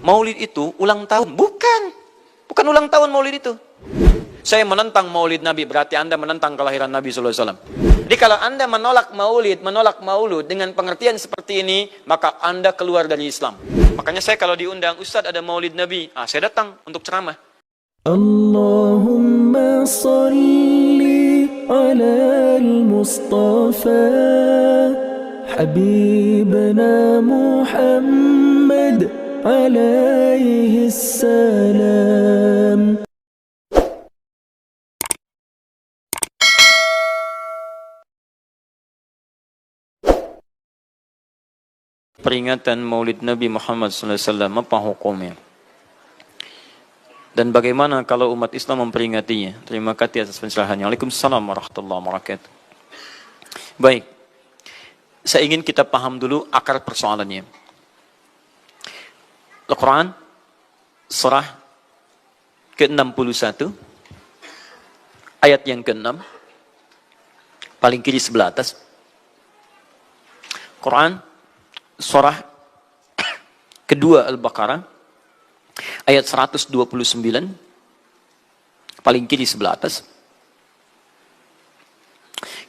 Maulid itu ulang tahun. Bukan ulang tahun maulid itu. Saya menentang maulid Nabi, berarti Anda menentang kelahiran Nabi SAW. Jadi kalau Anda menolak maulud dengan pengertian seperti ini, maka Anda keluar dari Islam. Makanya saya kalau diundang, Ustadz ada maulid Nabi, saya datang untuk ceramah. Allahumma salli ala al-Mustafa Habibna Muhammad alaihi salam. Peringatan maulid Nabi Muhammad SAW, apa hukumnya? Dan bagaimana kalau umat Islam memperingatinya? Terima kasih atas pencerahannya. Waalaikumsalam warahmatullahi wabarakatuh. Baik, saya ingin kita paham dulu akar persoalannya. Al-Quran, surah ke-61, ayat yang ke-6, paling kiri sebelah atas. Quran, surah kedua Al-Baqarah, ayat 129, paling kiri sebelah atas.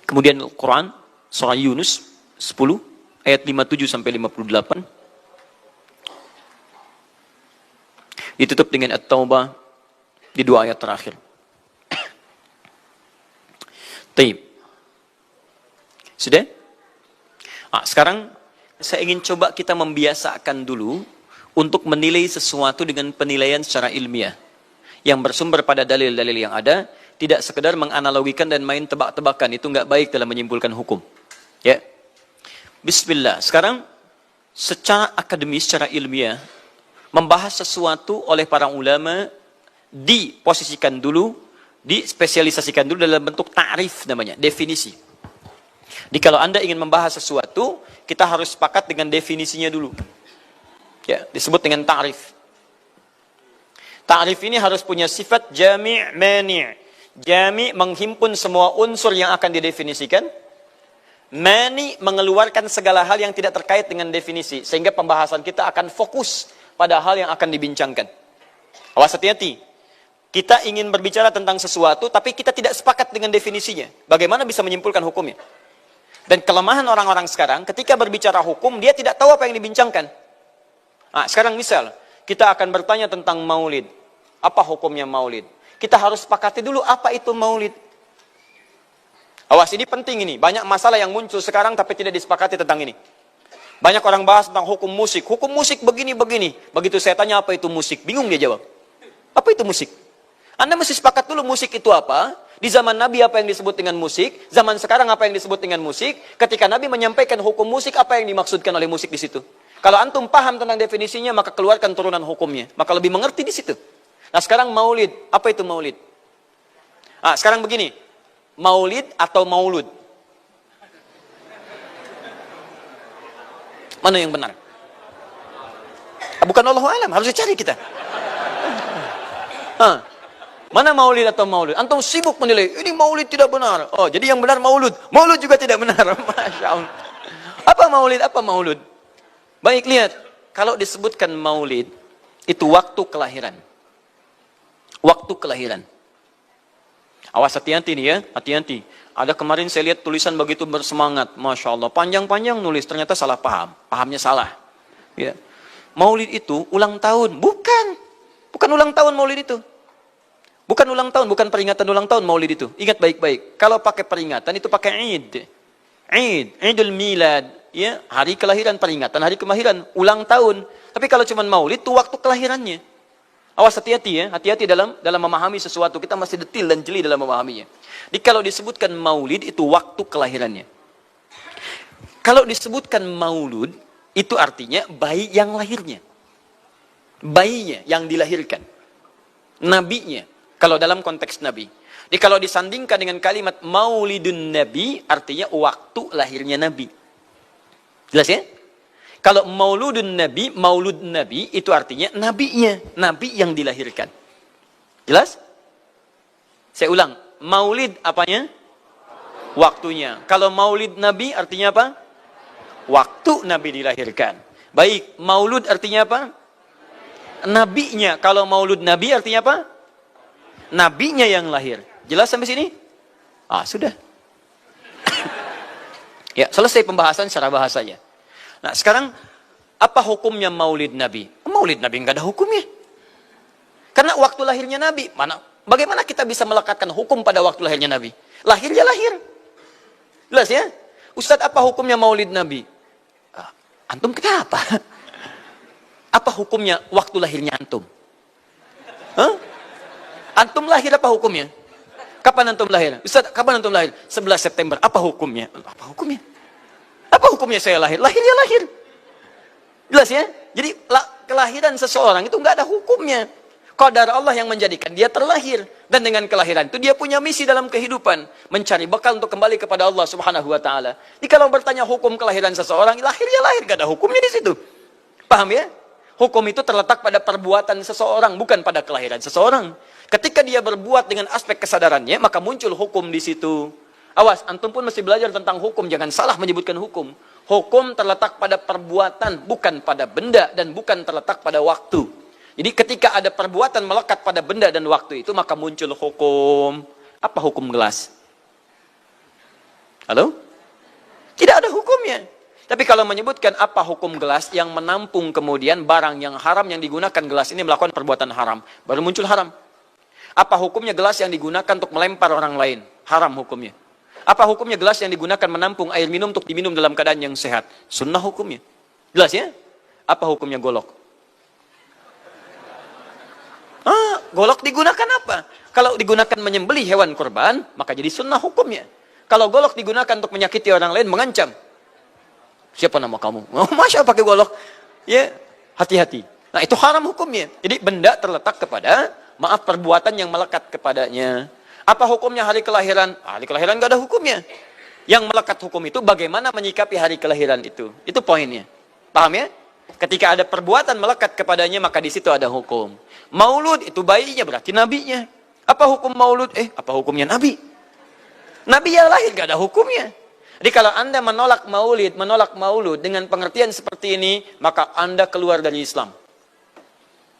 Kemudian Al-Quran, surah Yunus 10, ayat 57 sampai 58. Ditutup dengan At-Taubah di dua ayat terakhir. Taib. Sudah? Sekarang saya ingin coba kita membiasakan dulu untuk menilai sesuatu dengan penilaian secara ilmiah yang bersumber pada dalil-dalil yang ada, tidak sekedar menganalogikan dan main tebak-tebakan. Itu nggak baik dalam menyimpulkan hukum. Ya. Bismillah. Sekarang secara akademis, secara ilmiah, membahas sesuatu oleh para ulama diposisikan dulu, dispesialisasikan dulu dalam bentuk ta'rif namanya, definisi. Jadi kalau Anda ingin membahas sesuatu, kita harus sepakat dengan definisinya dulu. Ya, disebut dengan ta'rif. Ta'rif ini harus punya sifat jami' mani'. Jami' menghimpun semua unsur yang akan didefinisikan. Mani' mengeluarkan segala hal yang tidak terkait dengan definisi. Sehingga pembahasan kita akan fokus pada hal yang akan dibincangkan. Awas, hati-hati. Kita ingin berbicara tentang sesuatu, tapi kita tidak sepakat dengan definisinya. Bagaimana bisa menyimpulkan hukumnya? Dan kelemahan orang-orang sekarang, ketika berbicara hukum, dia tidak tahu apa yang dibincangkan. Sekarang misal, kita akan bertanya tentang maulid. Apa hukumnya maulid? Kita harus sepakati dulu apa itu maulid. Awas, ini penting ini. Banyak masalah yang muncul sekarang, tapi tidak disepakati tentang ini. Banyak orang bahas tentang hukum musik. Hukum musik begini-begini. Begitu saya tanya apa itu musik, bingung dia jawab. Apa itu musik? Anda mesti sepakat dulu musik itu apa. Di zaman Nabi apa yang disebut dengan musik. Zaman sekarang apa yang disebut dengan musik. Ketika Nabi menyampaikan hukum musik, apa yang dimaksudkan oleh musik di situ. Kalau antum paham tentang definisinya, maka keluarkan turunan hukumnya. Maka lebih mengerti di situ. Nah sekarang maulid. Apa itu maulid? Sekarang begini. Maulid atau maulud? Mana yang benar? Bukan Allahu a'lam, harus dicari kita. Mana maulid atau maulud? Antum sibuk menilai, ini maulid tidak benar. Oh, jadi yang benar maulud. Maulud juga tidak benar. Masya Allah. Apa maulid, apa maulud? Baik, lihat. Kalau disebutkan maulid, itu waktu kelahiran. Waktu kelahiran. Awas, hati-hati nih ya, hati-hati. Ada kemarin saya lihat tulisan begitu bersemangat. Masya Allah, panjang-panjang nulis, ternyata salah paham. Pahamnya salah. Ya. Maulid itu ulang tahun. Bukan ulang tahun maulid itu. Bukan ulang tahun, bukan peringatan ulang tahun maulid itu. Ingat baik-baik. Kalau pakai peringatan itu pakai Id. Idul Milad. Ya, hari kelahiran, peringatan hari kelahiran, ulang tahun. Tapi kalau cuma maulid itu waktu kelahirannya. Awas, hati-hati ya. Hati-hati dalam memahami sesuatu. Kita masih detil dan jeli dalam memahaminya. Jadi kalau disebutkan maulid itu waktu kelahirannya. Kalau disebutkan maulud itu artinya bayi yang lahirnya. Bayinya yang dilahirkan. Nabinya. Kalau dalam konteks Nabi. Jadi kalau disandingkan dengan kalimat maulidun Nabi, artinya waktu lahirnya Nabi. Jelas ya? Kalau mauludun Nabi, maulud Nabi, itu artinya nabinya. Nabi yang dilahirkan. Jelas? Saya ulang. Maulid apanya? Waktunya. Kalau maulid Nabi artinya apa? Waktu Nabi dilahirkan. Baik, maulud artinya apa? Nabinya. Kalau maulud Nabi artinya apa? Nabinya yang lahir. Jelas sampai sini? Ah, sudah. Ya, selesai pembahasan secara bahasanya. Nah, sekarang apa hukumnya maulid Nabi? Maulid Nabi nggak ada hukumnya. Karena waktu lahirnya Nabi, bagaimana kita bisa melekatkan hukum pada waktu lahirnya Nabi? Lahir ya lahir. Jelas ya? Ustadz, apa hukumnya maulid Nabi? Antum kenapa? Apa hukumnya waktu lahirnya antum? Hah? Antum lahir apa hukumnya? Kapan antum lahir? Ustaz, kapan antum lahir? 11 September. Apa hukumnya? Apa hukumnya? Apa hukumnya saya lahir? Lahir ya lahir. Jelas ya? Jadi kelahiran seseorang itu nggak ada hukumnya. Qadar Allah yang menjadikan dia terlahir. Dan dengan kelahiran itu dia punya misi dalam kehidupan. Mencari bekal untuk kembali kepada Allah subhanahu wa ta'ala. Jadi kalau bertanya hukum kelahiran seseorang, lahir ya lahir. Nggak ada hukumnya di situ. Paham ya? Hukum itu terletak pada perbuatan seseorang, bukan pada kelahiran seseorang. Ketika dia berbuat dengan aspek kesadarannya, maka muncul hukum di situ. Awas, antum pun mesti belajar tentang hukum. Jangan salah menyebutkan hukum. Hukum terletak pada perbuatan, bukan pada benda, dan bukan terletak pada waktu. Jadi ketika ada perbuatan melekat pada benda dan waktu itu, maka muncul hukum. Apa hukum gelas? Halo? Tidak ada hukumnya. Tapi kalau menyebutkan apa hukum gelas yang menampung kemudian barang yang haram yang digunakan gelas ini melakukan perbuatan haram, baru muncul haram. Apa hukumnya gelas yang digunakan untuk melempar orang lain? Haram hukumnya. Apa hukumnya gelas yang digunakan menampung air minum untuk diminum dalam keadaan yang sehat? Sunnah hukumnya. Jelas ya? Apa hukumnya golok? Golok digunakan apa? Kalau digunakan menyembelih hewan kurban, maka jadi sunnah hukumnya. Kalau golok digunakan untuk menyakiti orang lain, mengancam. Siapa nama kamu? Oh, Masya pakai golok. Ya, hati-hati. Nah, itu haram hukumnya. Jadi benda terletak kepada, maaf, perbuatan yang melekat kepadanya. Apa hukumnya hari kelahiran? Hari kelahiran nggak ada hukumnya. Yang melekat hukum itu bagaimana menyikapi hari kelahiran itu. Itu poinnya. Paham ya? Ketika ada perbuatan melekat kepadanya, maka di situ ada hukum. Maulud itu bayinya, berarti nabinya. Apa hukum maulud? Apa hukumnya nabi? Nabi yang lahir nggak ada hukumnya. Jadi kalau Anda menolak maulud dengan pengertian seperti ini, maka Anda keluar dari Islam.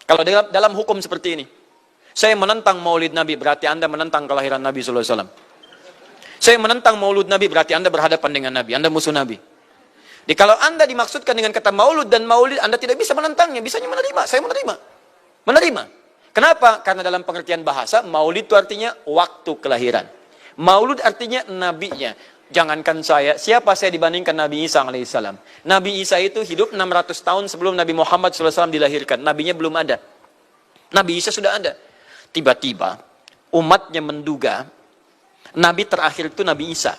Kalau dalam hukum seperti ini, saya menentang maulid Nabi, berarti Anda menentang kelahiran Nabi SAW. Saya menentang maulud Nabi, berarti Anda berhadapan dengan Nabi, Anda musuh Nabi. Jadi kalau Anda dimaksudkan dengan kata maulud dan maulid, Anda tidak bisa menentangnya, bisanya menerima, saya menerima. Menerima. Kenapa? Karena dalam pengertian bahasa, maulid itu artinya waktu kelahiran. Maulud artinya nabinya. Jangankan saya, siapa saya dibandingkan Nabi Isa alaihissalam? Nabi Isa itu hidup 600 tahun sebelum Nabi Muhammad SAW dilahirkan. Nabinya belum ada. Nabi Isa sudah ada. Tiba-tiba, umatnya menduga, Nabi terakhir itu Nabi Isa.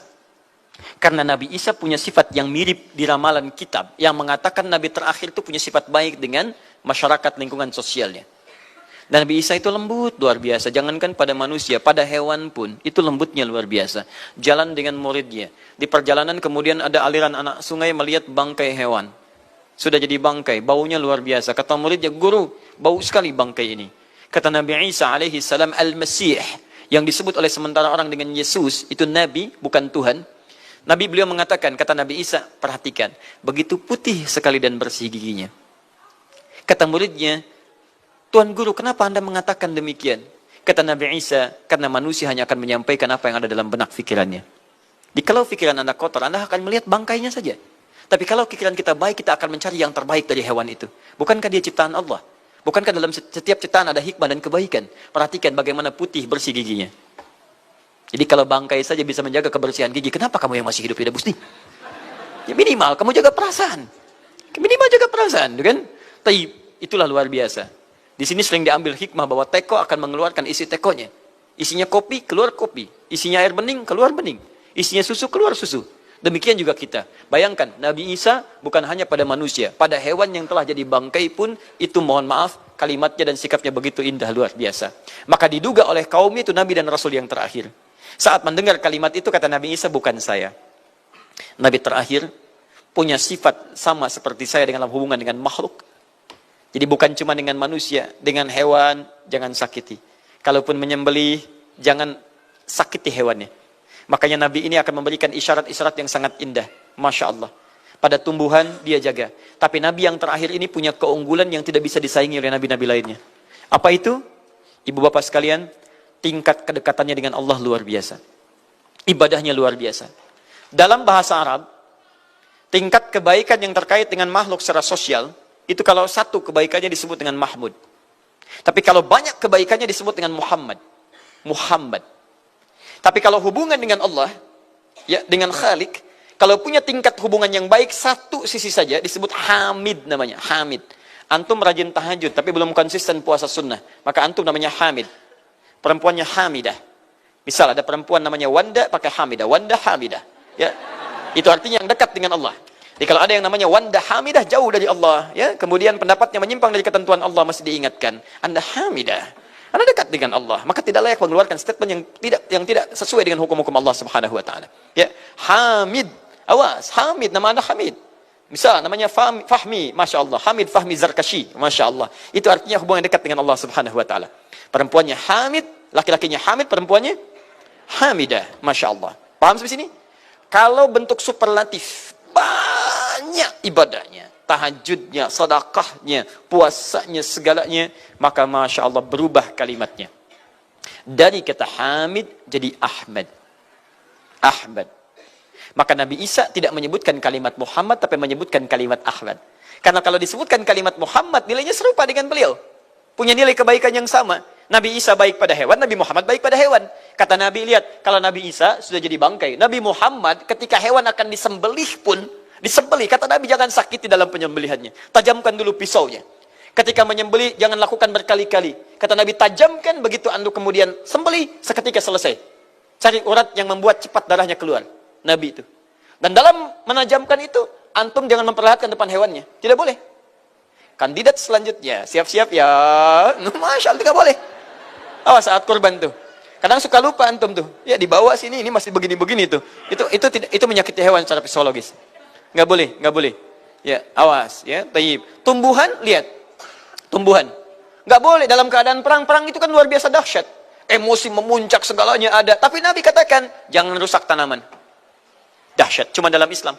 Karena Nabi Isa punya sifat yang mirip di ramalan kitab, yang mengatakan Nabi terakhir itu punya sifat baik dengan masyarakat lingkungan sosialnya. Dan Nabi Isa itu lembut luar biasa. Jangankan pada manusia, pada hewan pun itu lembutnya luar biasa. Jalan dengan muridnya. Di perjalanan kemudian ada aliran anak sungai melihat bangkai hewan. Sudah jadi bangkai, baunya luar biasa. Kata muridnya, guru, bau sekali bangkai ini. Kata Nabi Isa alaihi salam, Al-Masih, yang disebut oleh sementara orang dengan Yesus, itu Nabi, bukan Tuhan. Nabi beliau mengatakan, kata Nabi Isa, perhatikan, begitu putih sekali dan bersih giginya. Kata muridnya, Tuan Guru, kenapa Anda mengatakan demikian? Kata Nabi Isa, karena manusia hanya akan menyampaikan apa yang ada dalam benak pikirannya. Jadi kalau pikiran Anda kotor, Anda akan melihat bangkainya saja. Tapi kalau pikiran kita baik, kita akan mencari yang terbaik dari hewan itu. Bukankah dia ciptaan Allah? Bukankah dalam setiap ciptaan ada hikmah dan kebaikan? Perhatikan bagaimana putih bersih giginya. Jadi kalau bangkai saja bisa menjaga kebersihan gigi, kenapa kamu yang masih hidup tidak mesti? Ya minimal, kamu jaga perasaan. Minimal jaga perasaan, kan? Tapi itulah luar biasa. Di sini sering diambil hikmah bahwa teko akan mengeluarkan isi tekonya. Isinya kopi, keluar kopi. Isinya air bening, keluar bening. Isinya susu, keluar susu. Demikian juga kita. Bayangkan, Nabi Isa bukan hanya pada manusia. Pada hewan yang telah jadi bangkai pun, itu mohon maaf, kalimatnya dan sikapnya begitu indah, luar biasa. Maka diduga oleh kaumnya itu Nabi dan Rasul yang terakhir. Saat mendengar kalimat itu, kata Nabi Isa, bukan saya. Nabi terakhir punya sifat sama seperti saya dalam hubungan dengan makhluk. Jadi bukan cuma dengan manusia, dengan hewan, jangan sakiti. Kalaupun menyembelih, jangan sakiti hewannya. Makanya Nabi ini akan memberikan isyarat-isyarat yang sangat indah. Masya Allah. Pada tumbuhan dia jaga. Tapi Nabi yang terakhir ini punya keunggulan yang tidak bisa disaingi oleh Nabi-Nabi lainnya. Apa itu? Ibu bapak sekalian, tingkat kedekatannya dengan Allah luar biasa. Ibadahnya luar biasa. Dalam bahasa Arab, tingkat kebaikan yang terkait dengan makhluk secara sosial, itu kalau satu kebaikannya disebut dengan Mahmud. Tapi kalau banyak kebaikannya disebut dengan Muhammad. Muhammad. Tapi kalau hubungan dengan Allah, ya dengan Khalik, kalau punya tingkat hubungan yang baik, satu sisi saja disebut Hamid namanya. Hamid. Antum rajin tahajud, tapi belum konsisten puasa sunnah. Maka antum namanya Hamid. Perempuannya Hamidah. Misal ada perempuan namanya Wanda, pakai Hamidah. Wanda Hamidah. Ya. Itu artinya yang dekat dengan Allah. Jadi kalau ada yang namanya Wanda Hamidah, jauh dari Allah. Ya. Kemudian pendapatnya menyimpang dari ketentuan Allah, masih diingatkan. Anda Hamidah. Anda dekat dengan Allah. Maka tidak layak mengeluarkan statement yang tidak sesuai dengan hukum-hukum Allah Subhanahu wa taala. Ya. Hamid. Awas, Hamid, nama anda Hamid. Misal, namanya Fahmi, Masya Allah. Hamid Fahmi Zarkashi, Masya Allah. Itu artinya hubungan dekat dengan Allah Subhanahu wa ta'ala. Perempuannya Hamid, laki-lakinya Hamid, perempuannya Hamidah, Masya Allah. Paham sampai sini? Kalau bentuk superlatif, banyak ibadahnya, tahajudnya, sedekahnya, puasanya, segalanya, maka Masya Allah berubah kalimatnya. Dari kata Hamid jadi Ahmad. Ahmad. Maka Nabi Isa tidak menyebutkan kalimat Muhammad, tapi menyebutkan kalimat Ahmad. Karena kalau disebutkan kalimat Muhammad, nilainya serupa dengan beliau. Punya nilai kebaikan yang sama. Nabi Isa baik pada hewan, Nabi Muhammad baik pada hewan. Kata Nabi, lihat, kalau Nabi Isa sudah jadi bangkai. Nabi Muhammad ketika hewan akan disembelih pun, disembelih. Kata Nabi, jangan sakiti dalam penyembelihannya. Tajamkan dulu pisaunya. Ketika menyembelih, jangan lakukan berkali-kali. Kata Nabi, tajamkan, begitu anduk kemudian sembelih, seketika selesai. Cari urat yang membuat cepat darahnya keluar. Nabi itu. Dan dalam menajamkan itu, antum jangan memperlihatkan depan hewannya. Tidak boleh. Kandidat selanjutnya, siap-siap ya. Masya Allah, tidak boleh. Awas saat kurban tuh. Kadang suka lupa antum tuh. Ya di bawah sini, ini masih begini-begini tuh. Itu menyakiti hewan secara psikologis. Nggak boleh, nggak boleh. Ya, awas. Ya, tayyib. Tumbuhan, lihat. Tumbuhan. Nggak boleh dalam keadaan perang. Perang itu kan luar biasa dahsyat. Emosi memuncak, segalanya ada. Tapi Nabi katakan, jangan rusak tanaman. Dahsyat, cuma dalam Islam.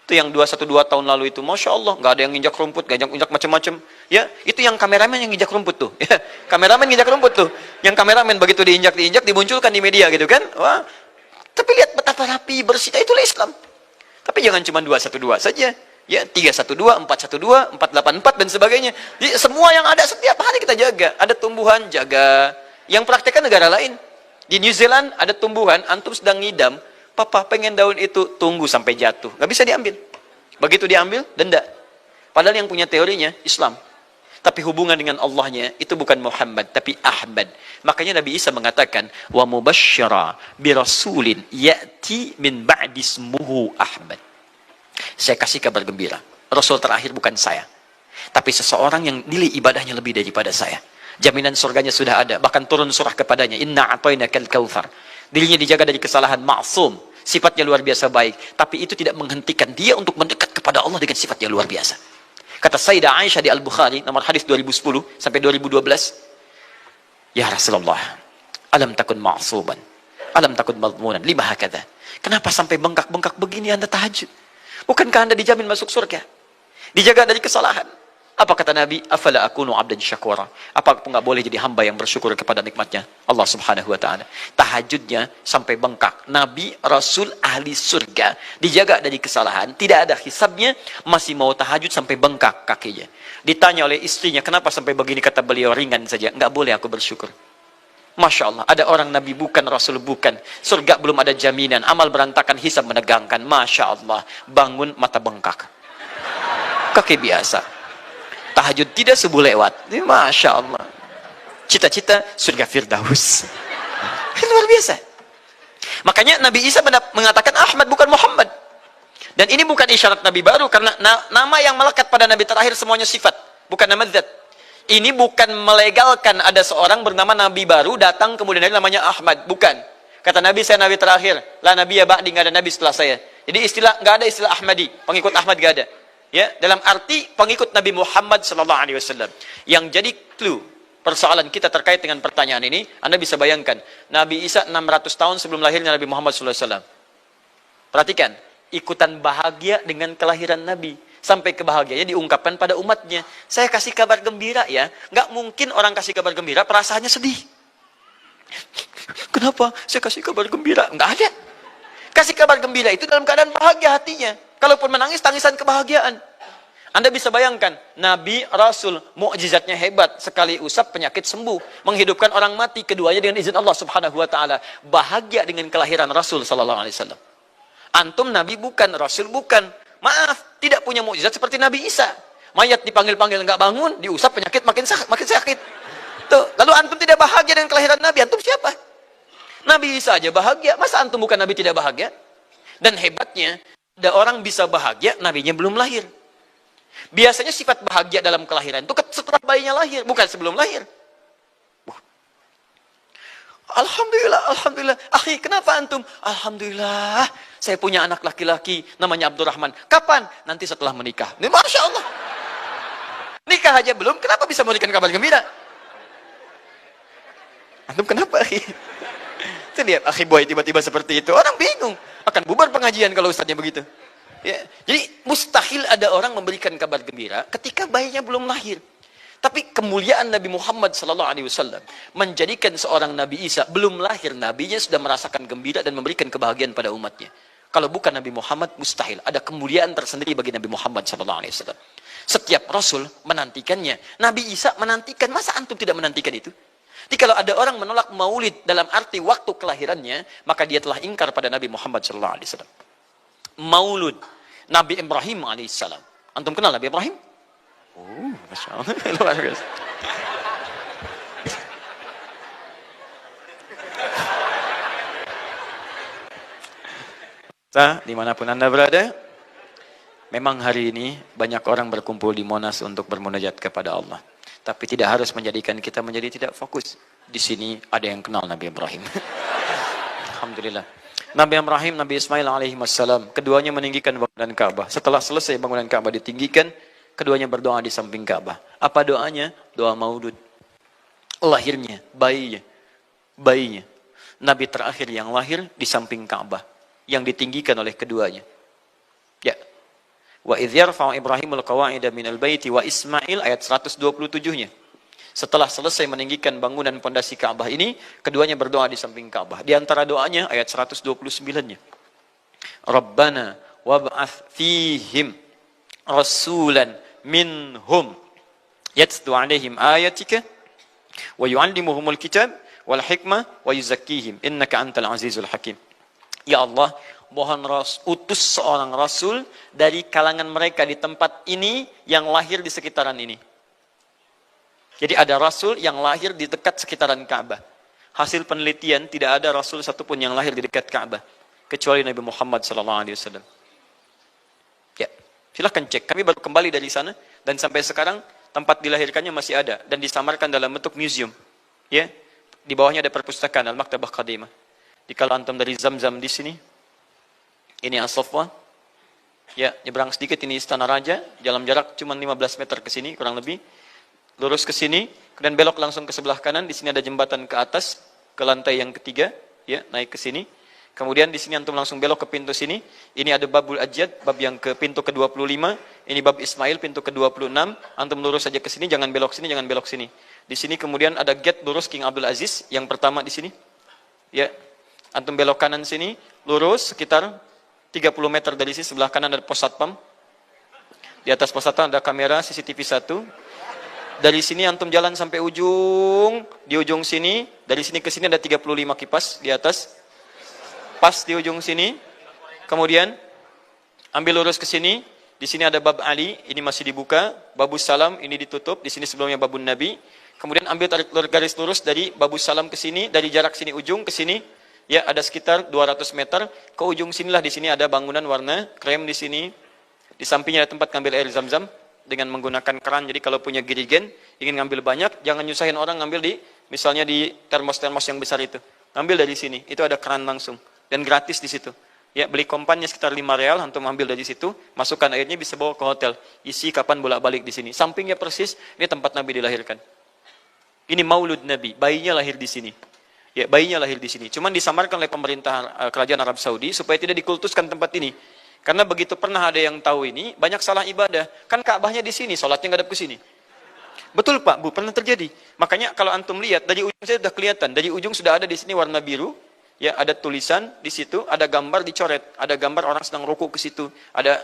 Itu yang 212 tahun lalu itu, Masya Allah, nggak ada yang nginjak rumput, nggak injak macam-macam. Ya, itu yang kameramen yang nginjak rumput tuh. Ya, kameramen nginjak rumput tuh. Yang kameramen begitu diinjak, dimunculkan di media gitu kan. Wah, tapi lihat betapa rapi, bersih. Itulah Islam. Tapi jangan cuma 212 saja. Ya, 312, 412, 484 dan sebagainya. Jadi, semua yang ada setiap hari kita jaga. Ada tumbuhan, jaga. Yang praktekkan negara lain. Di New Zealand ada tumbuhan, antum sedang ngidam. Papa pengen daun itu, tunggu sampai jatuh. Nggak bisa diambil. Begitu diambil, denda. Padahal yang punya teorinya Islam. Tapi hubungan dengan Allahnya itu bukan Muhammad, tapi Ahmad. Makanya Nabi Isa mengatakan, wa mubasysyara bi rasulin ya'ti min ba'di ismuhu Ahmad. Saya kasih kabar gembira. Rasul terakhir bukan saya. Tapi seseorang yang nilai ibadahnya lebih daripada saya. Jaminan surganya sudah ada. Bahkan turun surah kepadanya. Inna a'tainakal kautsar. Dirinya dijaga dari kesalahan, maksum. Sifatnya luar biasa baik. Tapi itu tidak menghentikan dia untuk mendekat kepada Allah dengan sifat yang luar biasa. Kata Sayyidah Aisyah di Al-Bukhari, nomor hadis 2010 sampai 2012. Ya Rasulullah, alam takun ma'suban. Alam takun madmunan. Lima hakadha. Kenapa sampai bengkak-bengkak begini anda tahajud? Bukankah anda dijamin masuk surga? Dijaga dari kesalahan. Apa kata Nabi? Afala akunu abdan syakura. Apa aku nggak boleh jadi hamba yang bersyukur kepada nikmatnya Allah Subhanahu wa taala. Tahajudnya sampai bengkak. Nabi, Rasul, ahli surga, dijaga dari kesalahan, tidak ada hisabnya, masih mau tahajud sampai bengkak kakinya. Ditanya oleh istrinya, kenapa sampai begini? Kata beliau, ringan saja, nggak boleh aku bersyukur. Masya Allah, ada orang Nabi bukan, Rasul bukan. Surga belum ada jaminan, amal berantakan, hisab menegangkan. Masya Allah, bangun mata bengkak. Kaki biasa. Tahajud tidak subuh lewat. Masya Allah. Cita-cita surga Firdaus. Luar biasa. Makanya Nabi Isa mengatakan Ahmad bukan Muhammad. Dan ini bukan isyarat Nabi baru. Karena nama yang melekat pada Nabi terakhir semuanya sifat. Bukan nama zat. Ini bukan melegalkan ada seorang bernama Nabi baru datang kemudian dari namanya Ahmad. Bukan. Kata Nabi, saya Nabi terakhir. La Nabi ya ba'di, nggak ada Nabi setelah saya. Jadi nggak ada istilah Ahmadi. Pengikut Ahmad nggak ada. Ya, dalam arti pengikut Nabi Muhammad sallallahu alaihi wasallam. Yang jadi clue persoalan kita terkait dengan pertanyaan ini, Anda bisa bayangkan, Nabi Isa 600 tahun sebelum lahirnya Nabi Muhammad sallallahu alaihi wasallam. Perhatikan, ikutan bahagia dengan kelahiran Nabi. Sampai kebahagiaannya diungkapkan pada umatnya. Saya kasih kabar gembira ya. Nggak mungkin orang kasih kabar gembira perasaannya sedih. Kenapa saya kasih kabar gembira? Nggak ada. Kasih kabar gembira itu dalam keadaan bahagia hatinya. Kalaupun menangis, tangisan kebahagiaan. Anda bisa bayangkan, Nabi, Rasul, mukjizatnya hebat. Sekali usap, penyakit sembuh. Menghidupkan orang mati, keduanya dengan izin Allah subhanahu wa ta'ala. Bahagia dengan kelahiran Rasul sallallahu alaihi wasallam. Antum Nabi bukan, Rasul bukan. Maaf, tidak punya mukjizat seperti Nabi Isa. Mayat dipanggil-panggil nggak bangun, diusap penyakit makin sakit. Tuh, lalu antum tidak bahagia dengan kelahiran Nabi, antum siapa? Nabi Isa aja bahagia, masa antum bukan Nabi tidak bahagia? Dan hebatnya, ada orang bisa bahagia, nabinya belum lahir. Biasanya sifat bahagia dalam kelahiran itu setelah bayinya lahir, bukan sebelum lahir. Alhamdulillah, alhamdulillah. Akhi, kenapa antum? Alhamdulillah, saya punya anak laki-laki, namanya Abdurrahman. Kapan? Nanti setelah menikah. Ini Masya Allah. Nikah aja belum, kenapa bisa memberikan kabar gembira? Antum kenapa, akhi? Itu lihat, akhi boy tiba-tiba seperti itu. Orang bingung. Akan bubar pengajian kalau ustadznya begitu. Ya. Jadi mustahil ada orang memberikan kabar gembira ketika bayinya belum lahir. Tapi kemuliaan Nabi Muhammad SAW menjadikan seorang Nabi Isa belum lahir, nabinya sudah merasakan gembira dan memberikan kebahagiaan pada umatnya. Kalau bukan Nabi Muhammad, mustahil. Ada kemuliaan tersendiri bagi Nabi Muhammad SAW. Setiap Rasul menantikannya. Nabi Isa menantikan. Masa antum tidak menantikan itu? Jadi kalau ada orang menolak maulid dalam arti waktu kelahirannya, maka dia telah ingkar pada Nabi Muhammad SAW. Maulud Nabi Ibrahim alaihissalam. Antum kenal Nabi Ibrahim? Oh, Masya Allah. Luar biasa. Dimanapun Anda berada, memang hari ini banyak orang berkumpul di Monas untuk bermunajat kepada Allah. Tapi tidak harus menjadikan kita menjadi tidak fokus. Di sini ada yang kenal Nabi Ibrahim. Alhamdulillah. Nabi Ibrahim, Nabi Ismail alaihi wassalam, keduanya meninggikan bangunan Ka'bah. Setelah selesai bangunan Ka'bah ditinggikan, keduanya berdoa di samping Ka'bah. Apa doanya? Doa maulud. Lahirnya, bayinya. Nabi terakhir yang lahir di samping Ka'bah, yang ditinggikan oleh keduanya. Ya. Wa idh yarfa'u Ibrahimul qawa'ida minal baiti wa Ismail, ayat 127-nya. Setelah selesai meninggikan bangunan pondasi Ka'bah ini, keduanya berdoa di samping Ka'bah. Di antara doanya ayat 129-nya. Rabbana wab'ath fihim rasulan minhum yatlu 'alaihim ayatika wa yu'allimuhumul kitab wal hikmah wa yuzakkihim innaka antal azizul hakim. Ya Allah, mohon utus seorang rasul dari kalangan mereka di tempat ini yang lahir di sekitaran ini. Jadi ada rasul yang lahir di dekat sekitaran Ka'bah. Hasil penelitian tidak ada rasul satupun yang lahir di dekat Ka'bah kecuali Nabi Muhammad SAW. Ya, silahkan cek. Kami baru kembali dari sana dan sampai sekarang tempat dilahirkannya masih ada dan disamarkan dalam bentuk museum. Ya, di bawahnya ada perpustakaan Al-Maktabah Qadimah. Di kalau antum dari Zamzam di sini, ini As-Saffah. Ya, nyebrang sedikit ini Istana Raja, dalam jarak cuma 15 meter ke sini kurang lebih. Lurus ke sini, kemudian belok langsung ke sebelah kanan. Di sini ada jembatan ke atas, ke lantai yang ketiga, ya, naik ke sini. Kemudian di sini antum langsung belok ke pintu sini. Ini ada Babul Ajjad, bab yang ke pintu ke-25. Ini bab Ismail, pintu ke-26. Antum lurus saja ke sini, jangan belok sini, jangan belok sini. Di sini kemudian ada gate lurus King Abdul Aziz, yang pertama di sini. Ya, antum belok kanan sini, lurus sekitar 30 meter dari sini, sebelah kanan ada pos satpam. Di atas pos satpam ada kamera CCTV 1. Dari sini antum jalan sampai ujung, di ujung sini, dari sini ke sini ada 35 kipas di atas. Pas di ujung sini. Kemudian ambil lurus ke sini, di sini ada bab Ali, ini masih dibuka, babus salam ini ditutup, di sini sebelumnya babun Nabi. Kemudian ambil tarik garis lurus dari babus salam ke sini, dari jarak sini ujung ke sini, ya ada sekitar 200 meter. Ke ujung sinilah, di sini ada bangunan warna krem di sini. Di sampingnya ada tempat ngambil air Zam-Zam dengan menggunakan keran. Jadi kalau punya girigen, ingin ngambil banyak, jangan nyusahin orang ngambil di, misalnya di termos-termos yang besar itu. Ngambil dari sini, itu ada keran langsung. Dan gratis di situ. Ya, beli kompannya sekitar 5 real, antum ambil dari situ, masukkan airnya, bisa bawa ke hotel. Isi kapan bolak-balik di sini. Sampingnya persis, ini tempat Nabi dilahirkan. Ini maulud Nabi, bayinya lahir di sini. Ya, bayinya lahir di sini. Cuman disamarkan oleh pemerintah kerajaan Arab Saudi supaya tidak dikultuskan tempat ini. Karena begitu pernah ada yang tahu ini, banyak salah ibadah. Kan Ka'bahnya di sini, sholatnya ngadep ke sini. Betul Pak, Bu, pernah terjadi. Makanya kalau antum lihat, dari ujung saya sudah kelihatan. Dari ujung sudah ada di sini warna biru. Ya, ada tulisan di situ, ada gambar dicoret. Ada gambar orang sedang rukuk ke situ. Ada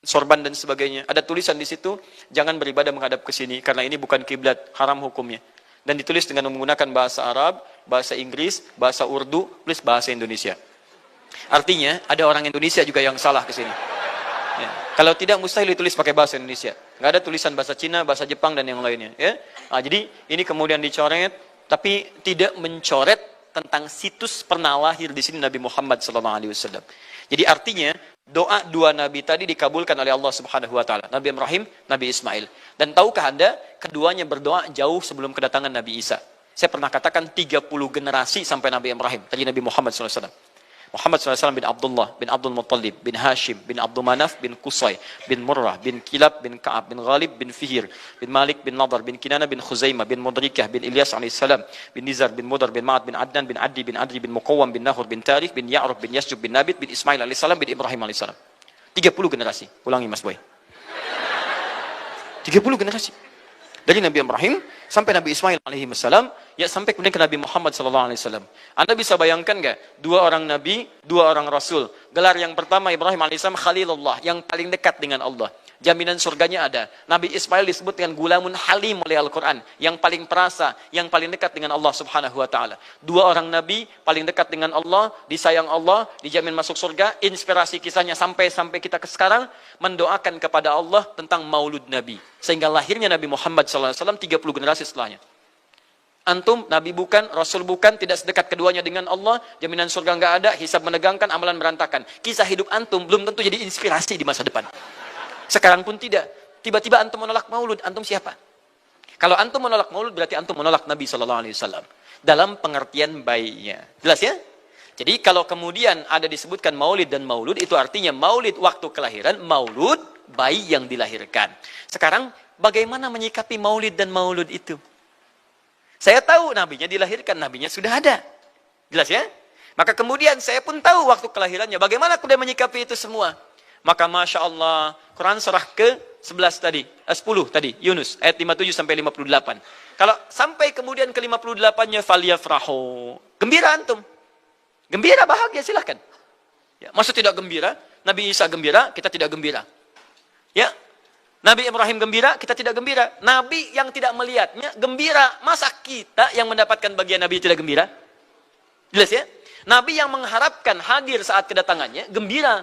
sorban dan sebagainya. Ada tulisan di situ, jangan beribadah menghadap ke sini. Karena ini bukan kiblat, haram hukumnya. Dan ditulis dengan menggunakan bahasa Arab, bahasa Inggris, bahasa Urdu, plus bahasa Indonesia. Artinya, ada orang Indonesia juga yang salah ke sini. Ya. Kalau tidak, mustahil ditulis pakai bahasa Indonesia. Nggak ada tulisan bahasa Cina, bahasa Jepang, dan yang lainnya. Ya. Nah, jadi, ini kemudian dicoret, tapi tidak mencoret tentang situs pernah lahir di sini Nabi Muhammad SAW. Jadi artinya, doa dua Nabi tadi dikabulkan oleh Allah Subhanahu Wa Taala. Nabi Ibrahim, Nabi Ismail. Dan tahukah Anda, keduanya berdoa jauh sebelum kedatangan Nabi Isa. Saya pernah katakan 30 generasi sampai Nabi Ibrahim. Tadi Nabi Muhammad SAW. Muhammad SAW bin Abdullah, bin Abdul Muttalib, bin Hashim, bin Abdul Manaf, bin Qusay, bin Murrah, bin Kilab, bin Ka'ab, bin Ghalib, bin Fihir, bin Malik, bin Nadar, bin Kinana, bin Khuzaimah, bin Mudrikah, bin Ilyas AS, bin Nizar, bin Mudar, bin Ma'ad, bin Adnan, bin Addi, bin Adri, bin Muqawwam, bin Nahur, bin Tarikh, bin Ya'ruf, bin Yasjub, bin Nabit, bin Ismail AS, bin Ibrahim AS. 30 generasi. Ulangi Mas Boy. 30 generasi. Dari Nabi Ibrahim sampai Nabi Ismail alaihissalam, ya sampai kemudian ke Nabi Muhammad sallallahu alaihi wasallam. Anda bisa bayangkan nggak? Dua orang Nabi, dua orang Rasul. Gelar yang pertama Ibrahim alaihissalam Khalilullah, yang paling dekat dengan Allah. Jaminan surganya ada. Nabi Ismail disebut dengan gulamun halim oleh Al-Quran. Yang paling perasa, yang paling dekat dengan Allah subhanahu wa ta'ala. Dua orang Nabi, paling dekat dengan Allah, disayang Allah, dijamin masuk surga. Inspirasi kisahnya sampai kita ke sekarang, mendoakan kepada Allah tentang maulud Nabi. Sehingga lahirnya Nabi Muhammad SAW 30 generasi setelahnya. Antum, Nabi bukan, Rasul bukan, tidak sedekat keduanya dengan Allah, jaminan surga nggak ada, hisab menegangkan, amalan berantakan. Kisah hidup antum belum tentu jadi inspirasi di masa depan. Sekarang pun tidak. Tiba-tiba antum menolak maulud, antum siapa? Kalau antum menolak maulud, berarti antum menolak Nabi SAW. Dalam pengertian baiknya. Jelas ya? Jadi kalau kemudian ada disebutkan maulid dan maulud, itu artinya maulid waktu kelahiran, maulud bayi yang dilahirkan. Sekarang, bagaimana menyikapi maulid dan maulud itu? Saya tahu nabinya dilahirkan, nabinya sudah ada. Jelas ya? Maka kemudian saya pun tahu waktu kelahirannya. Bagaimana kemudian menyikapi itu semua? Maka Masya Allah, Quran surah ke-11 tadi, 10 tadi, Yunus, ayat 57 sampai 58. Kalau sampai kemudian ke 58-nya, faliyafrahu. Gembira antum. Gembira, bahagia, silahkan. Ya, maksud tidak gembira, Nabi Isa gembira, kita tidak gembira. Ya, Nabi Ibrahim gembira, kita tidak gembira. Nabi yang tidak melihatnya gembira. Masa kita yang mendapatkan bagian Nabi tidak gembira? Jelas ya? Nabi yang mengharapkan hadir saat kedatangannya, gembira.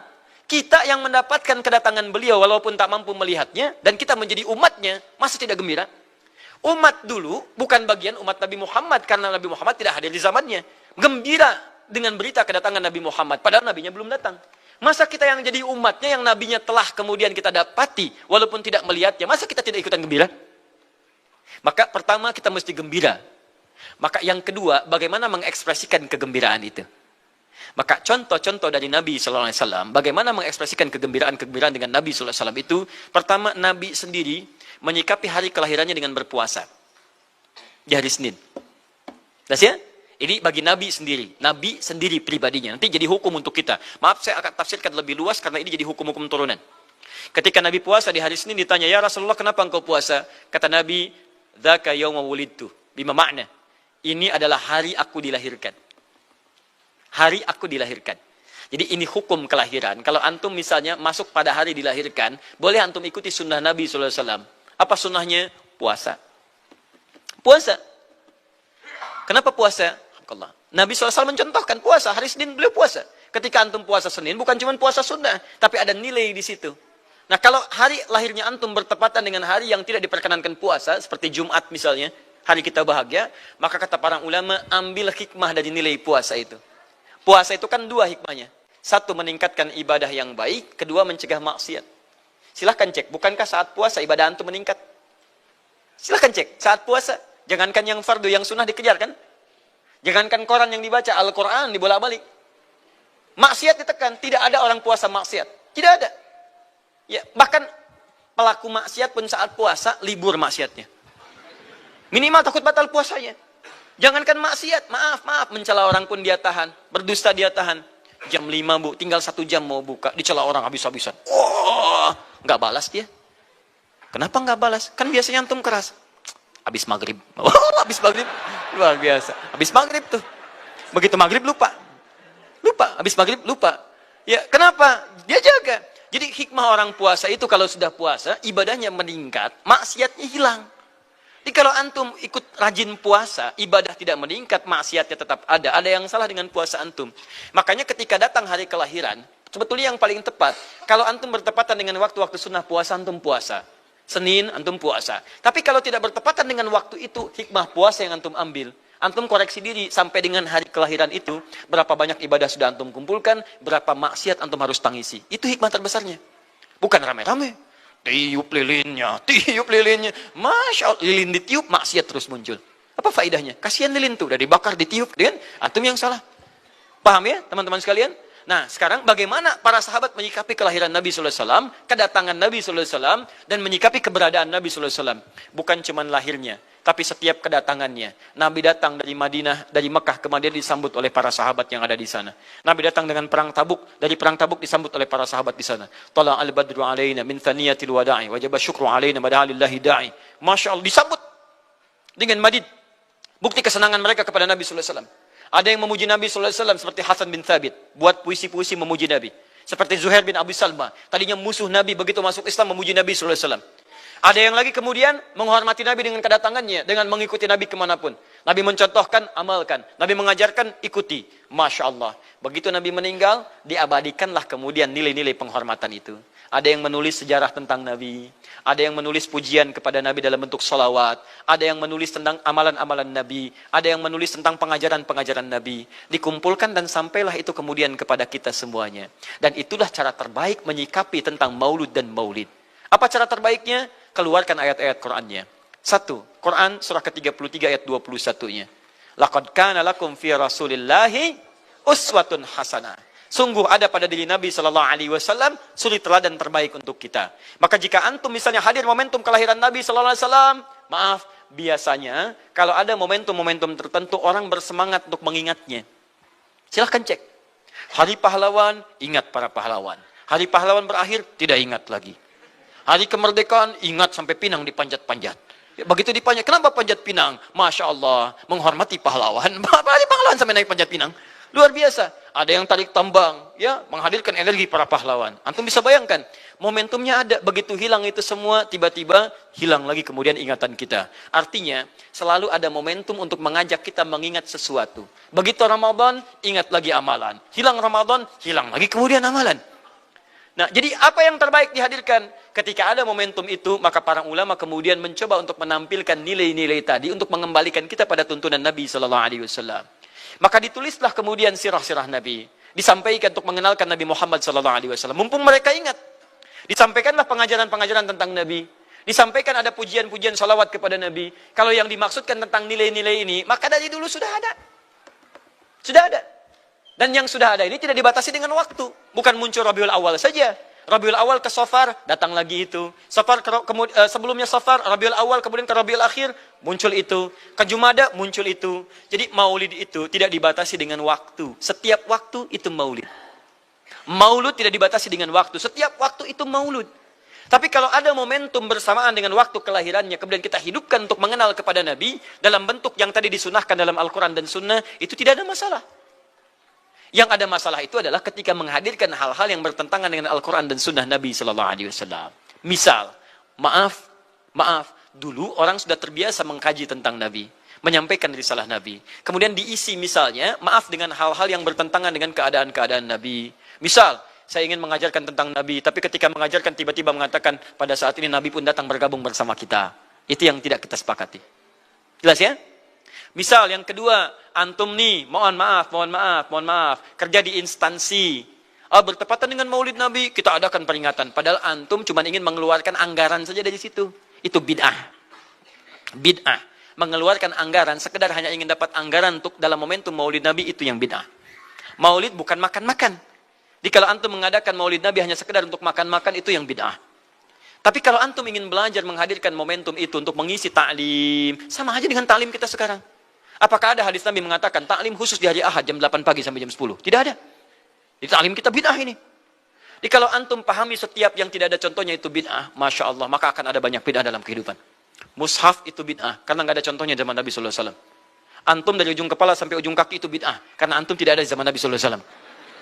Kita yang mendapatkan kedatangan beliau walaupun tak mampu melihatnya, dan kita menjadi umatnya, masa tidak gembira? Umat dulu bukan bagian umat Nabi Muhammad, karena Nabi Muhammad tidak hadir di zamannya. Gembira dengan berita kedatangan Nabi Muhammad, padahal nabinya belum datang. Masa kita yang jadi umatnya, yang nabinya telah kemudian kita dapati, walaupun tidak melihatnya, masa kita tidak ikutan gembira? Maka pertama kita mesti gembira. Maka yang kedua, bagaimana mengekspresikan kegembiraan itu? Maka contoh-contoh dari Nabi SAW, bagaimana mengekspresikan kegembiraan-kegembiraan dengan Nabi SAW itu, pertama Nabi sendiri menyikapi hari kelahirannya dengan berpuasa. Di hari Senin. Jelas ya? Ini bagi Nabi sendiri pribadinya. Nanti jadi hukum untuk kita. Maaf, saya akan tafsirkan lebih luas karena ini jadi hukum-hukum turunan. Ketika Nabi puasa di hari Senin ditanya, ya Rasulullah kenapa engkau puasa? Kata Nabi, dzaka yauma wulidtu. Bima makna? Ini adalah hari aku dilahirkan. Hari aku dilahirkan. Jadi ini hukum kelahiran. Kalau antum misalnya masuk pada hari dilahirkan, boleh antum ikuti sunnah Nabi SAW. Apa sunnahnya? Puasa. Puasa. Kenapa puasa? Nabi SAW mencontohkan puasa. Hari Senin beliau puasa. Ketika antum puasa Senin, bukan cuma puasa sunnah, tapi ada nilai di situ. Nah, kalau hari lahirnya antum bertepatan dengan hari yang tidak diperkenankan puasa, seperti Jumat misalnya, hari kita bahagia, maka kata para ulama, ambil hikmah dari nilai puasa itu. Puasa itu kan dua hikmahnya. Satu, meningkatkan ibadah yang baik. Kedua, mencegah maksiat. Silahkan cek, bukankah saat puasa ibadah antum meningkat? Silahkan cek, saat puasa. Jangankan yang fardu, yang sunnah dikejar kan? Jangankan koran yang dibaca, Al-Quran dibolak-balik. Maksiat ditekan, tidak ada orang puasa maksiat. Tidak ada. Ya, bahkan pelaku maksiat pun saat puasa, libur maksiatnya. Minimal takut batal puasanya. Jangankan maksiat, maaf, mencela orang pun dia tahan, berdusta dia tahan. Jam 5 Bu, tinggal 1 jam mau buka, dicela orang habis-habisan. Oh, nggak balas dia. Kenapa nggak balas? Kan biasanya antum keras. Habis maghrib. Oh, habis maghrib. Luar biasa. Habis maghrib tuh. Begitu maghrib lupa. Habis maghrib lupa. Ya, kenapa? Dia jaga. Jadi hikmah orang puasa itu kalau sudah puasa, ibadahnya meningkat, maksiatnya hilang. Jadi kalau antum ikut rajin puasa, ibadah tidak meningkat, maksiatnya tetap ada. Ada yang salah dengan puasa antum. Makanya ketika datang hari kelahiran, sebetulnya yang paling tepat, kalau antum bertepatan dengan waktu-waktu sunnah puasa, antum puasa. Senin, antum puasa. Tapi kalau tidak bertepatan dengan waktu itu, hikmah puasa yang antum ambil. Antum koreksi diri sampai dengan hari kelahiran itu, berapa banyak ibadah sudah antum kumpulkan, berapa maksiat antum harus tangisi. Itu hikmah terbesarnya. Bukan rame-rame. Tiup lilinnya. Masya Allah, lilin ditiup, maksiat terus muncul. Apa faedahnya? Kasihan lilin tuh, udah dibakar, ditiup. Dengan antum yang salah. Paham ya, teman-teman sekalian? Nah, sekarang bagaimana para sahabat menyikapi kelahiran Nabi SAW, kedatangan Nabi SAW, dan menyikapi keberadaan Nabi SAW. Bukan cuma lahirnya, tapi setiap kedatangannya. Nabi datang dari Madinah, dari Mekah ke Madinah disambut oleh para sahabat yang ada di sana. Nabi datang dengan perang Tabuk, dari perang Tabuk disambut oleh para sahabat di sana. Tala al-badru alaina min thaniyatil wada'i, wajaba syukru alaina bada'alillahi da'i. Masya Allah, disambut dengan madid. Bukti kesenangan mereka kepada Nabi SAW. Ada yang memuji Nabi SAW seperti Hasan bin Thabit. Buat puisi-puisi memuji Nabi. Seperti Zuhair bin Abi Salma. Tadinya musuh Nabi, begitu masuk Islam memuji Nabi SAW. Ada yang lagi kemudian menghormati Nabi dengan kedatangannya. Dengan mengikuti Nabi kemanapun. Nabi mencontohkan, amalkan. Nabi mengajarkan, ikuti. Masya Allah. Begitu Nabi meninggal, diabadikanlah kemudian nilai-nilai penghormatan itu. Ada yang menulis sejarah tentang Nabi. Ada yang menulis pujian kepada Nabi dalam bentuk salawat. Ada yang menulis tentang amalan-amalan Nabi. Ada yang menulis tentang pengajaran-pengajaran Nabi. Dikumpulkan dan sampailah itu kemudian kepada kita semuanya. Dan itulah cara terbaik menyikapi tentang maulud dan maulid. Apa cara terbaiknya? Keluarkan ayat-ayat Qur'annya. 1. Quran surah ke-33 ayat 21-nya. Laqad kana lakum fi Rasulillahi uswatun hasanah. Sungguh ada pada diri Nabi SAW suri teladan terbaik untuk kita. Maka jika antum misalnya hadir momentum kelahiran Nabi SAW, maaf, biasanya kalau ada momentum-momentum tertentu orang bersemangat untuk mengingatnya. Silahkan cek. Hari pahlawan, ingat para pahlawan. Hari pahlawan berakhir, tidak ingat lagi. Hari kemerdekaan, ingat sampai pinang dipanjat-panjat. Begitu dipanjat, kenapa panjat pinang? Masya Allah, menghormati pahlawan. Hari pahlawan sampai naik panjat pinang. Luar biasa. Ada yang tarik tambang, ya, menghadirkan energi para pahlawan. Antum bisa bayangkan, momentumnya ada, begitu hilang itu semua, tiba-tiba hilang lagi kemudian ingatan kita. Artinya, selalu ada momentum untuk mengajak kita mengingat sesuatu. Begitu Ramadan, ingat lagi amalan. Hilang Ramadan, hilang lagi kemudian amalan. Nah, jadi apa yang terbaik dihadirkan? Ketika ada momentum itu, maka para ulama kemudian mencoba untuk menampilkan nilai-nilai tadi untuk mengembalikan kita pada tuntunan Nabi SAW. Maka ditulislah kemudian sirah-sirah Nabi. Disampaikan untuk mengenalkan Nabi Muhammad SAW. Mumpung mereka ingat. Disampaikanlah pengajaran-pengajaran tentang Nabi. Disampaikan ada pujian-pujian salawat kepada Nabi. Kalau yang dimaksudkan tentang nilai-nilai ini, maka dari dulu sudah ada. Sudah ada. Dan yang sudah ada ini tidak dibatasi dengan waktu. Bukan muncul Rabiul Awal saja. Rabiul Awal ke Safar, datang lagi itu. Safar sebelumnya Safar, Rabiul Awal kemudian ke Rabiul Akhir, muncul itu. Ke Jumada, muncul itu. Jadi maulid itu tidak dibatasi dengan waktu. Setiap waktu itu maulid. Maulud tidak dibatasi dengan waktu. Setiap waktu itu maulud. Tapi kalau ada momentum bersamaan dengan waktu kelahirannya, kemudian kita hidupkan untuk mengenal kepada Nabi, dalam bentuk yang tadi disunahkan dalam Al-Quran dan Sunnah, itu tidak ada masalah. Yang ada masalah itu adalah ketika menghadirkan hal-hal yang bertentangan dengan Al-Quran dan Sunnah Nabi SAW. Misal, maaf, dulu orang sudah terbiasa mengkaji tentang Nabi, menyampaikan risalah Nabi. Kemudian diisi misalnya, maaf dengan hal-hal yang bertentangan dengan keadaan-keadaan Nabi. Misal, saya ingin mengajarkan tentang Nabi, tapi ketika mengajarkan tiba-tiba mengatakan, pada saat ini Nabi pun datang bergabung bersama kita. Itu yang tidak kita sepakati. Jelas ya? Misal yang kedua, antum nih, mohon maaf, kerja di instansi. Bertepatan dengan maulid Nabi, kita adakan peringatan. Padahal antum cuma ingin mengeluarkan anggaran saja dari situ. Itu bid'ah. Bid'ah. Mengeluarkan anggaran, sekedar hanya ingin dapat anggaran untuk dalam momentum maulid Nabi, itu yang bid'ah. Maulid bukan makan-makan. Jadi kalau antum mengadakan maulid Nabi hanya sekedar untuk makan-makan, itu yang bid'ah. Tapi kalau antum ingin belajar menghadirkan momentum itu untuk mengisi ta'lim, sama aja dengan ta'lim kita sekarang. Apakah ada hadis Nabi mengatakan ta'lim khusus di hari Ahad jam 8 pagi sampai jam 10? Tidak ada. Di taklim kita bid'ah ini. Jadi kalau antum pahami setiap yang tidak ada contohnya itu bid'ah, Masya Allah, maka akan ada banyak bid'ah dalam kehidupan. Mushaf itu bid'ah, karena nggak ada contohnya zaman Nabi SAW. Antum dari ujung kepala sampai ujung kaki itu bid'ah, karena antum tidak ada di zaman Nabi SAW.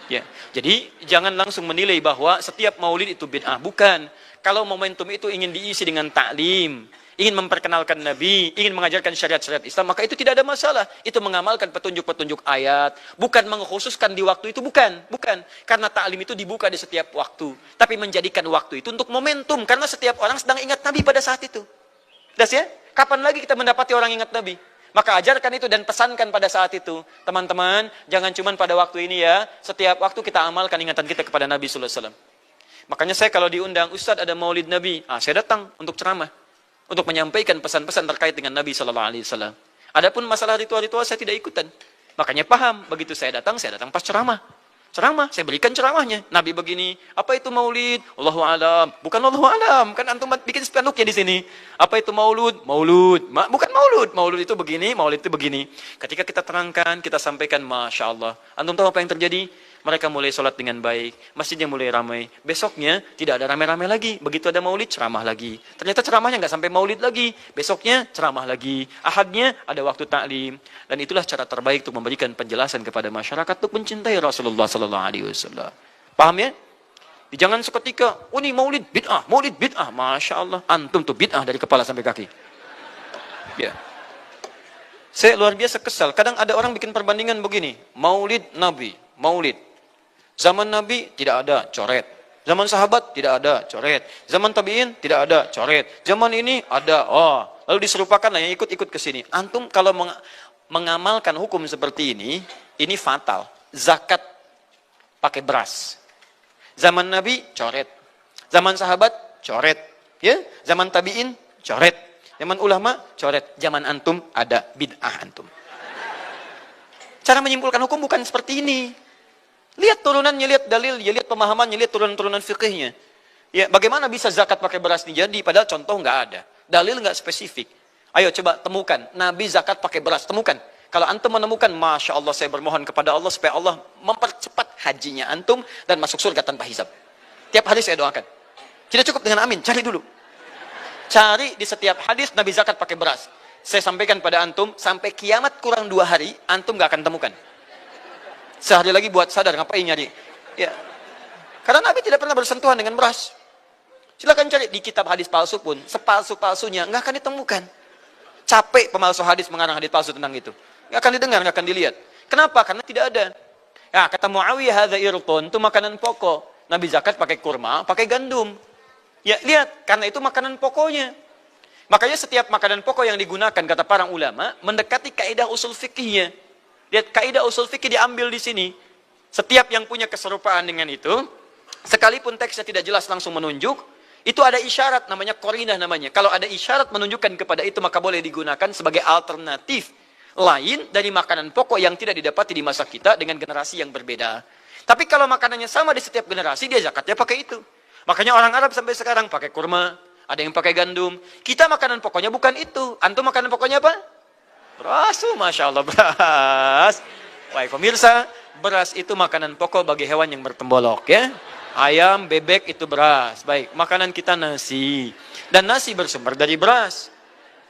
Ya, jadi jangan langsung menilai bahwa setiap maulid itu bid'ah. Bukan. Kalau momentum itu ingin diisi dengan taklim, ingin memperkenalkan Nabi, ingin mengajarkan syariat-syariat Islam, maka itu tidak ada masalah. Itu mengamalkan petunjuk-petunjuk ayat, bukan mengkhususkan di waktu itu, bukan. Karena taklim itu dibuka di setiap waktu, tapi menjadikan waktu itu untuk momentum, karena setiap orang sedang ingat Nabi pada saat itu. Das ya? Kapan lagi kita mendapati orang ingat Nabi? Maka ajarkan itu dan pesankan pada saat itu. Teman-teman, jangan cuma pada waktu ini ya, setiap waktu kita amalkan ingatan kita kepada Nabi sallallahu alaihi wasallam. Makanya saya kalau diundang, Ustadz ada maulid Nabi, saya datang untuk ceramah, untuk menyampaikan pesan-pesan terkait dengan Nabi sallallahu alaihi wasallam. Adapun masalah ritual-ritual saya tidak ikutan. Makanya paham, begitu saya datang pas ceramah. Ceramah, saya berikan ceramahnya. Nabi begini, apa itu maulid? Allahu alam. Bukan Allahu alam, kan antum bikin spanduknya di sini. Apa itu maulud? Maulud. Bukan maulud. Maulud itu begini, maulid itu begini. Ketika kita terangkan, kita sampaikan, Masya Allah. Antum tahu apa yang terjadi? Mereka mulai sholat dengan baik, masjidnya mulai ramai. Besoknya tidak ada ramai-ramai lagi. Begitu ada maulid, ceramah lagi. Ternyata ceramahnya nggak sampai maulid lagi. Besoknya ceramah lagi. Ahadnya ada waktu taklim. Dan itulah cara terbaik untuk memberikan penjelasan kepada masyarakat untuk mencintai Rasulullah Sallallahu Alaihi Wasallam. Paham ya? Jangan seketika, ini maulid bid'ah, Masya Allah. Antum tuh bid'ah dari kepala sampai kaki. Ya. Saya luar biasa kesal. Kadang ada orang bikin perbandingan begini. Maulid Nabi, maulid. Zaman Nabi tidak ada coret. Zaman sahabat tidak ada coret. Zaman tabi'in tidak ada coret. Zaman ini ada. Lalu diserupakan lah yang ikut-ikut ke sini. Antum kalau mengamalkan hukum seperti ini fatal. Zakat pakai beras. Zaman Nabi coret. Zaman sahabat coret. Ya, zaman tabi'in coret. Zaman ulama coret. Zaman antum ada bid'ah antum. Cara menyimpulkan hukum bukan seperti ini. Lihat turunannya, lihat dalilnya, lihat pemahamannya, lihat turunan-turunan fikihnya. Ya, bagaimana bisa zakat pakai beras ini jadi? Padahal contoh nggak ada. Dalil nggak spesifik. Ayo coba temukan. Nabi zakat pakai beras. Temukan. Kalau antum menemukan, Masya Allah, saya bermohon kepada Allah supaya Allah mempercepat hajinya antum dan masuk surga tanpa hisab. Tiap hari saya doakan. Tidak cukup dengan amin. Cari dulu. Cari di setiap hadis Nabi zakat pakai beras. Saya sampaikan pada antum, sampai kiamat kurang 2 hari, antum nggak akan temukan. Sehari lagi buat sadar, ngapain nyari? Ya. Karena Nabi tidak pernah bersentuhan dengan beras. Silakan cari di kitab hadis palsu pun, sepalsu-palsunya nggak akan ditemukan. Capek pemalsu hadis mengarang hadis palsu tentang itu. Nggak akan didengar, nggak akan dilihat. Kenapa? Karena tidak ada. Ya, kata Muawiyah, hadza irtun, itu makanan pokok. Nabi zakat pakai kurma, pakai gandum. Ya, lihat, karena itu makanan pokoknya. Makanya setiap makanan pokok yang digunakan, kata para ulama, mendekati kaidah usul fikihnya. Lihat, kaidah usul fikih diambil di sini. Setiap yang punya keserupaan dengan itu, sekalipun teksnya tidak jelas langsung menunjuk, itu ada isyarat, namanya qarinah namanya. Kalau ada isyarat menunjukkan kepada itu, maka boleh digunakan sebagai alternatif lain dari makanan pokok yang tidak didapati di masa kita dengan generasi yang berbeda. Tapi kalau makanannya sama di setiap generasi, dia zakatnya pakai itu. Makanya orang Arab sampai sekarang pakai kurma, ada yang pakai gandum. Kita makanan pokoknya bukan itu. Antum makanan pokoknya apa? Beras, Masya Allah, beras. Baik pemirsa, beras itu makanan pokok bagi hewan yang bertembolok ya. Ayam, bebek itu beras. Baik, makanan kita nasi. Dan nasi bersumber dari beras.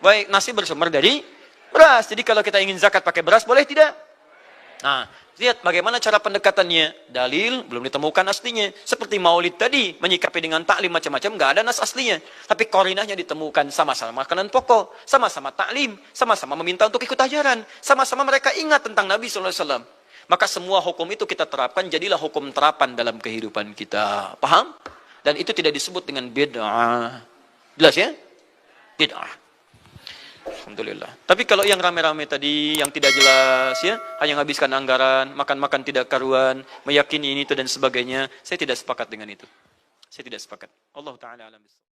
Baik, nasi bersumber dari beras. Jadi kalau kita ingin zakat pakai beras, boleh tidak? Nah, lihat bagaimana cara pendekatannya. Dalil belum ditemukan aslinya. Seperti maulid tadi, menyikapi dengan taklim macam-macam, nggak ada nas aslinya. Tapi korinahnya ditemukan, sama-sama makanan pokok, sama-sama taklim, sama-sama meminta untuk ikut ajaran, sama-sama mereka ingat tentang Nabi SAW. Maka semua hukum itu kita terapkan, jadilah hukum terapan dalam kehidupan kita. Paham? Dan itu tidak disebut dengan bid'ah. Jelas ya? Bid'ah. Alhamdulillah. Tapi kalau yang rame-rame tadi, yang tidak jelas ya, hanya menghabiskan anggaran, makan-makan tidak karuan, meyakini ini itu dan sebagainya, saya tidak sepakat dengan itu. Saya tidak sepakat. Allah Ta'ala alam.